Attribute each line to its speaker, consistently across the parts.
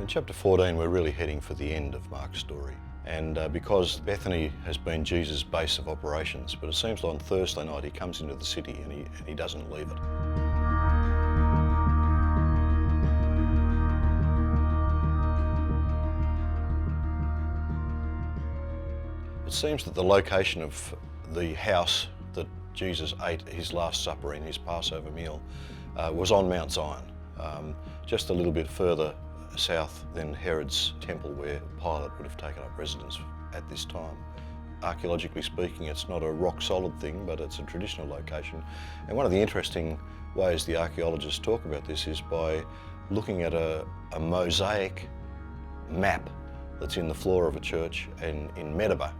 Speaker 1: chapter 14, we're really heading for the end of Mark's story. And because Bethany has been Jesus' base of operations, but it seems like on Thursday night he comes into the city and he doesn't leave it. It seems that the location of the house that Jesus ate his Last Supper in, his Passover meal, was on Mount Zion, just a little bit further south than Herod's temple where Pilate would have taken up residence at this time. Archaeologically speaking, it's not a rock solid thing, but it's a traditional location. And one of the interesting ways the archaeologists talk about this is by looking at a mosaic map that's in the floor of a church in Medeba,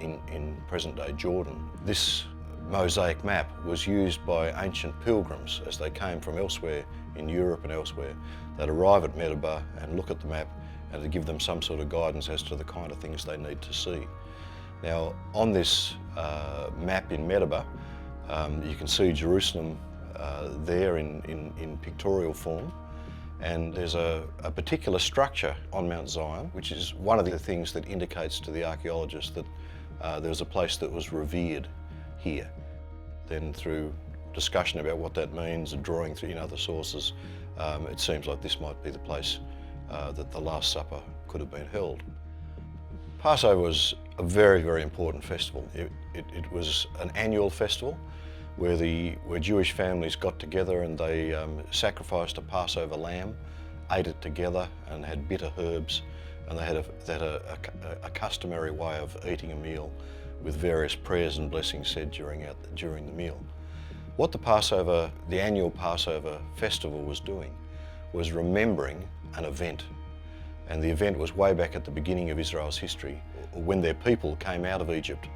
Speaker 1: in present-day Jordan. This mosaic map was used by ancient pilgrims as they came from elsewhere in Europe and elsewhere. They'd arrive at Medeba and look at the map and to give them some sort of guidance as to the kind of things they need to see. Now, on this map in Medeba, you can see Jerusalem there in pictorial form, and there's a particular structure on Mount Zion, which is one of the things that indicates to the archaeologists that there was a place that was revered here. Then through discussion about what that means and drawing through other sources, it seems like this might be the place that the Last Supper could have been held. Passover was a very, very important festival. It was an annual festival where Jewish families got together and they sacrificed a Passover lamb, ate it together and had bitter herbs, and they had a customary way of eating a meal with various prayers and blessings said during the meal. What the annual Passover festival was doing was remembering an event. And the event was way back at the beginning of Israel's history, when their people came out of Egypt.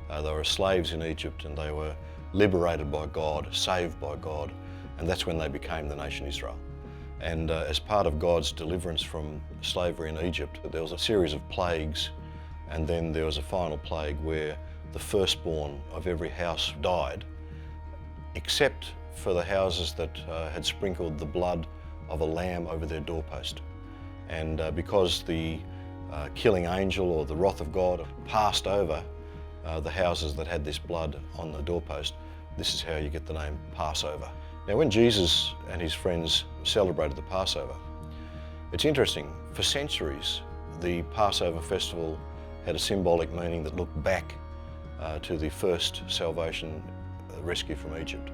Speaker 1: They were slaves in Egypt and they were liberated by God, saved by God, and that's when they became the nation Israel. And as part of God's deliverance from slavery in Egypt, there was a series of plagues, and then there was a final plague where the firstborn of every house died, except for the houses that had sprinkled the blood of a lamb over their doorpost. And because the killing angel or the wrath of God passed over the houses that had this blood on the doorpost, this is how you get the name Passover. Now, when Jesus and his friends celebrated the Passover, it's interesting, for centuries the Passover festival had a symbolic meaning that looked back to the first salvation rescue from Egypt.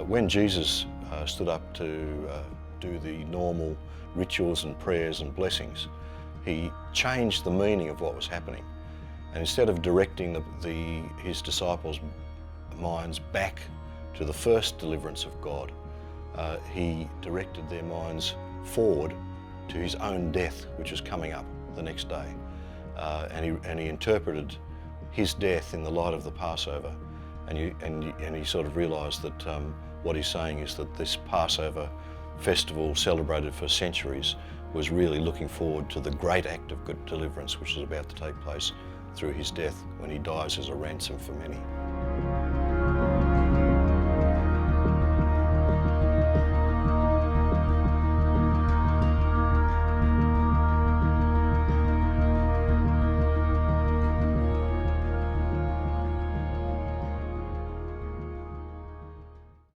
Speaker 1: When Jesus stood up to do the normal rituals and prayers and blessings, he changed the meaning of what was happening. And instead of directing his disciples' minds back to the first deliverance of God, he directed their minds forward to his own death, which was coming up the next day. And he interpreted his death in the light of the Passover, and he sort of realised that what he's saying is that this Passover festival, celebrated for centuries, was really looking forward to the great act of good deliverance which is about to take place through his death when he dies as a ransom for many.